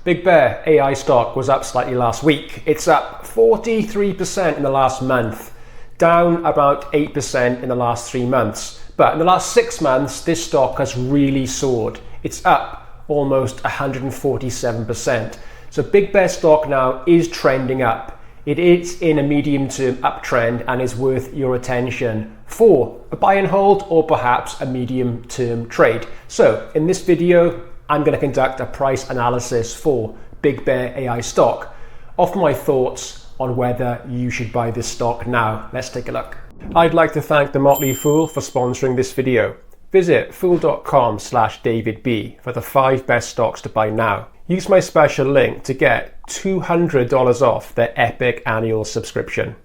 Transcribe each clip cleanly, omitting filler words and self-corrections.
Big Bear AI stock was up slightly last week. It's up 43% in the last month, down about 8% in the last 3 months. But in the last 6 months, this stock has really soared. It's up almost 147%. So Big Bear stock now is trending up. It is in a medium-term uptrend and is worth your attention for a buy and hold or perhaps a medium-term trade. So in this video, I'm going to conduct a price analysis for Big Bear AI stock. Offer my thoughts on whether you should buy this stock now. Let's take a look. I'd like to thank The Motley Fool for sponsoring this video. Visit fool.com/DavidB for the 5 best stocks to buy now. Use my special link to get $200 off their epic annual subscription.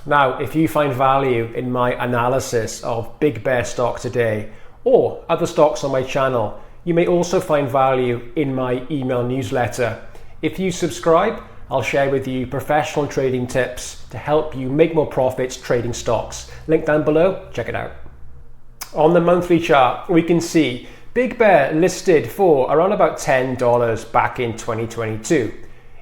Now, if you find value in my analysis of Big Bear stock today or other stocks on my channel, you may also find value in my email newsletter. If you subscribe, I'll share with you professional trading tips to help you make more profits trading stocks. Link down below, check it out. On the monthly chart, we can see Big Bear listed for around about $10 back in 2022.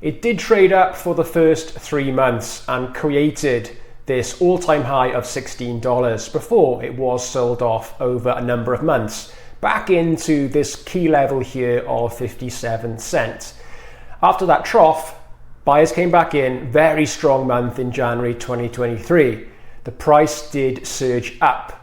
It did trade up for the first 3 months and created this all-time high of $16 before it was sold off over a number of months, back into this key level here of 57 cents. After that trough, buyers came back in, very strong month in January 2023. The price did surge up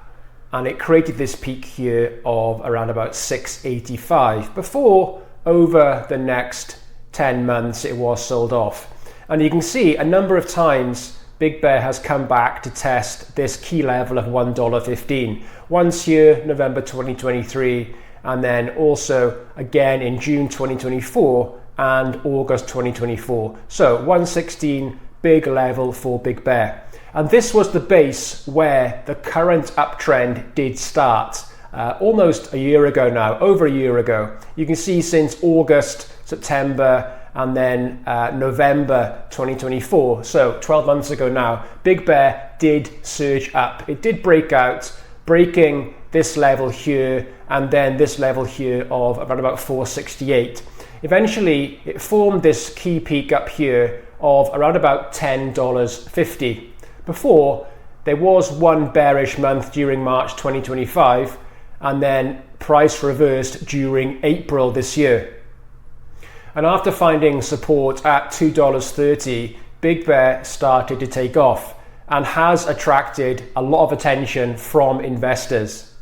and it created this peak here of around about 685 before over the next 10 months it was sold off. And you can see a number of times Big Bear has come back to test this key level of $1.15. Once here, November 2023, and then also again in June 2024 and August 2024. So 116, big level for Big Bear. And this was the base where the current uptrend did start almost a year ago now, over a year ago. You can see since August, September, and then November 2024, so 12 months ago now, Big Bear did surge up. It did break out, breaking this level here and then this level here of around about 468. Eventually, it formed this key peak up here of around about $10.50 before there was one bearish month during March 2025 and then price reversed during April this year. And after finding support at $2.30, Big Bear started to take off and has attracted a lot of attention from investors.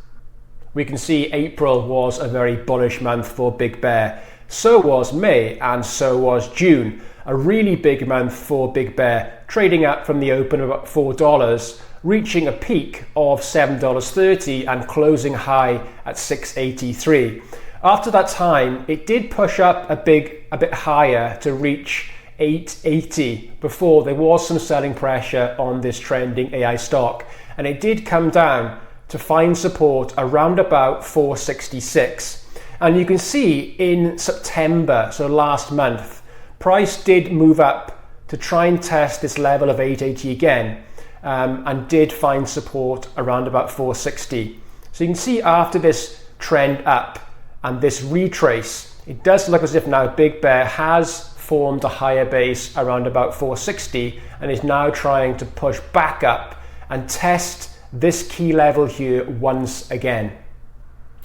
We can see April was a very bullish month for Big Bear. So was May and so was June. A really big month for Big Bear, trading up from the open of about $4, reaching a peak of $7.30 and closing high at $6.83. After that time, it did push up a bit higher to reach $8.80 before there was some selling pressure on this trending AI stock, and it did come down to find support around about $4.66. And you can see in September, so last month, price did move up to try and test this level of $8.80 again, and did find support around about $4.60. So you can see after this trend up and this retrace, it does look as if now Big Bear has formed a higher base around about $4.60 and is now trying to push back up and test this key level here once again.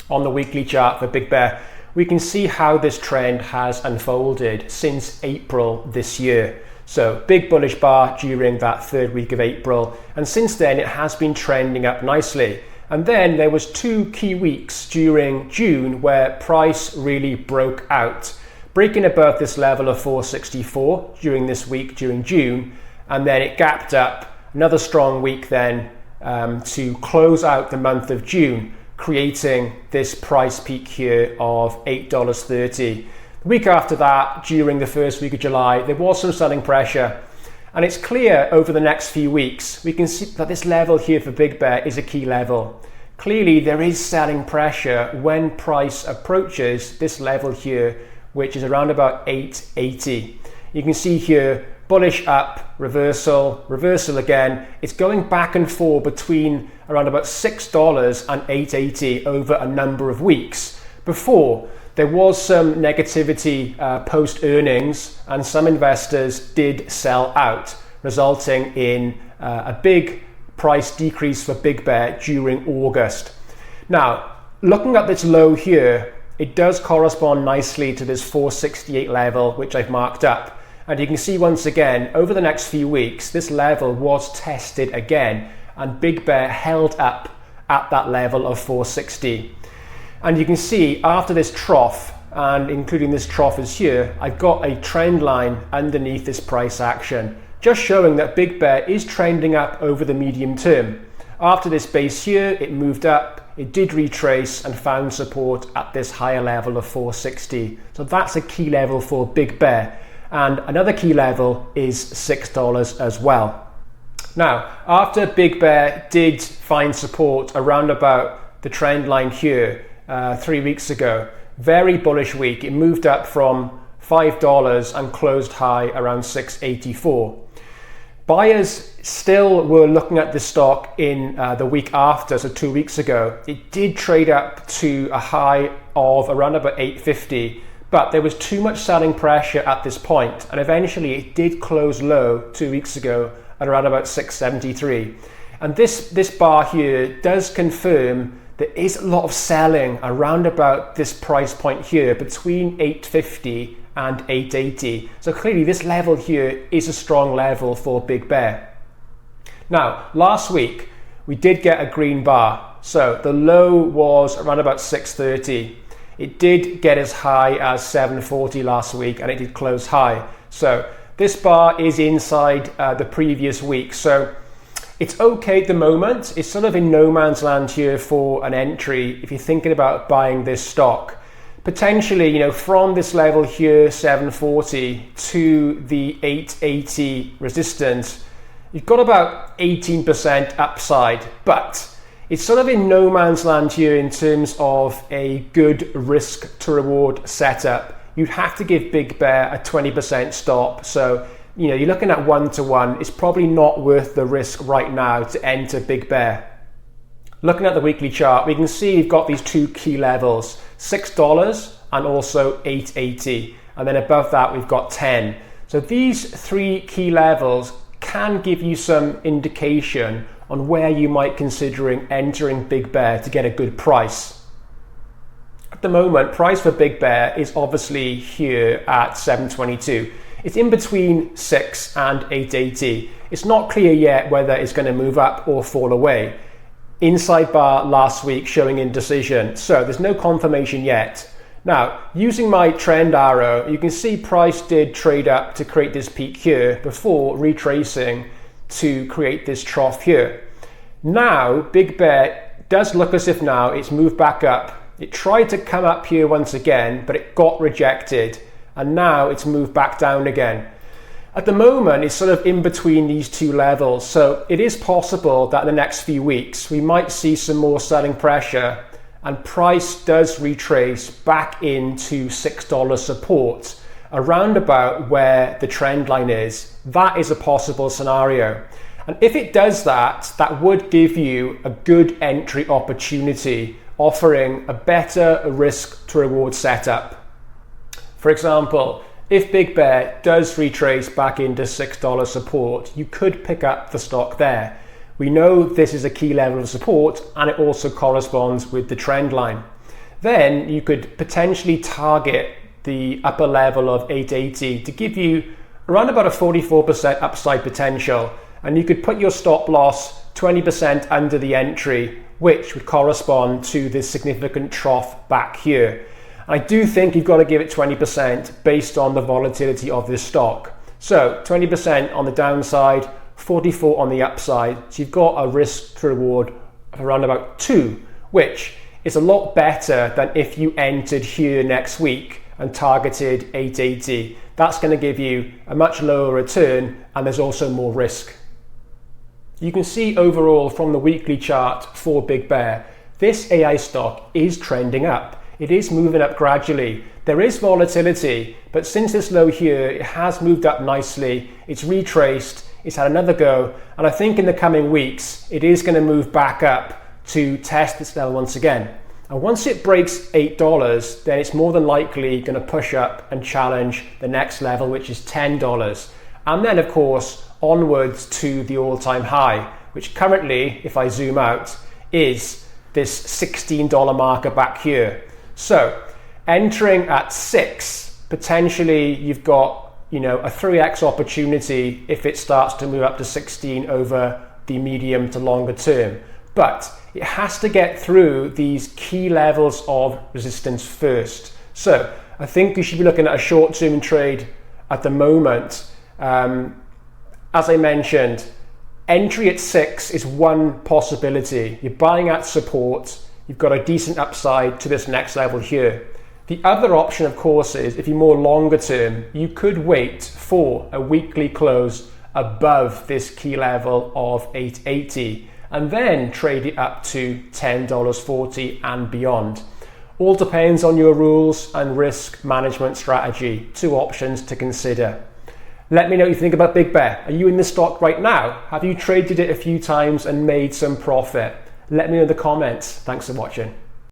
On the weekly chart for Big Bear, we can see how this trend has unfolded since April this year. So big bullish bar during that 3rd week of April, and since then it has been trending up nicely. And then there was 2 key weeks during June where price really broke out, breaking above this level of 464 during this week during June, and then it gapped up another strong week then to close out the month of June, creating this price peak here of $8.30. The week after that, during the 1st week of July, there was some selling pressure. And it's clear over the next few weeks, we can see that this level here for Big Bear is a key level. Clearly, there is selling pressure when price approaches this level here, which is around about $8.80. You can see here, bullish up, reversal, reversal again. It's going back and forth between around about $6 and $8.80 over a number of weeks before there was some negativity post earnings, and some investors did sell out, resulting in a big price decrease for Big Bear during August. Now, looking at this low here, it does correspond nicely to this 468 level, which I've marked up. And you can see once again, over the next few weeks, this level was tested again, and Big Bear held up at that level of 460. And you can see after this trough, and including this trough is here, I've got a trend line underneath this price action, just showing that Big Bear is trending up over the medium term. After this base here, it moved up, it did retrace and found support at this higher level of 460. So that's a key level for Big Bear. And another key level is $6 as well. Now, after Big Bear did find support around about the trend line here 3 weeks ago, very bullish week. It moved up from $5 and closed high around 684. Buyers still were looking at the stock in the week after, so 2 weeks ago. It did trade up to a high of around about 850, but there was too much selling pressure at this point, and eventually it did close low 2 weeks ago at around about 673. And this bar here does confirm there is a lot of selling around about this price point here between 850 and 880. So clearly this level here is a strong level for Big Bear. Now, last week we did get a green bar. So the low was around about 630. It did get as high as 740 last week, and it did close high. So this bar is inside the previous week. So it's okay at the moment. It's sort of in no man's land here for an entry if you're thinking about buying this stock. Potentially, from this level here, 740, to the 880 resistance, you've got about 18% upside, but it's sort of in no man's land here in terms of a good risk to reward setup. You'd have to give Big Bear a 20% stop. So, you're looking at 1-to-1. It's probably not worth the risk right now to enter Big Bear. Looking at the weekly chart, we can see you've got these two key levels, $6 and also 880. And then above that, we've got 10. So these three key levels can give you some indication on where you might considering entering Big Bear to get a good price. At the moment, price for Big Bear is obviously here at 722. It's in between 6 and 880. It's not clear yet whether it's going to move up or fall away. Inside bar last week showing indecision, so there's no confirmation yet. Now, using my trend arrow, you can see price did trade up to create this peak here before retracing to create this trough here. Now, Big Bear does look as if now it's moved back up. It tried to come up here once again, but it got rejected, and now it's moved back down again. At the moment, it's sort of in between these two levels, so it is possible that in the next few weeks we might see some more selling pressure and price does retrace back into $6 support around about where the trend line is. That is a possible scenario. And if it does that, that would give you a good entry opportunity, offering a better risk to reward setup. For example, if Big Bear does retrace back into $6 support, you could pick up the stock there. We know this is a key level of support and it also corresponds with the trend line. Then you could potentially target the upper level of 880 to give you around about a 44% upside potential, and you could put your stop loss 20% under the entry, which would correspond to this significant trough back here. I do think you've got to give it 20% based on the volatility of this stock. So 20% on the downside, 44 on the upside. So you've got a risk to reward of around about 2, which is a lot better than if you entered here next week and targeted 880. That's going to give you a much lower return, and there's also more risk. You can see overall from the weekly chart for Big Bear, this AI stock is trending up. It is moving up gradually. There is volatility, but since this low here, it has moved up nicely. It's retraced, it's had another go, and I think in the coming weeks, it is going to move back up to test this level once again. And once it breaks $8, then it's more than likely going to push up and challenge the next level, which is $10. And then, of course, onwards to the all-time high, which currently, if I zoom out, is this $16 marker back here. So entering at 6, potentially you've got, a 3x opportunity if it starts to move up to 16 over the medium to longer term. But it has to get through these key levels of resistance first. So I think you should be looking at a short-term trade at the moment. As I mentioned, entry at 6 is one possibility. You're buying at support, you've got a decent upside to this next level here. The other option, of course, is if you're more longer term, you could wait for a weekly close above this key level of $8.80 and then trade it up to $10.40 and beyond. All depends on your rules and risk management strategy. 2 options to consider. Let me know what you think about Big Bear. Are you in this stock right now? Have you traded it a few times and made some profit? Let me know in the comments. Thanks for watching.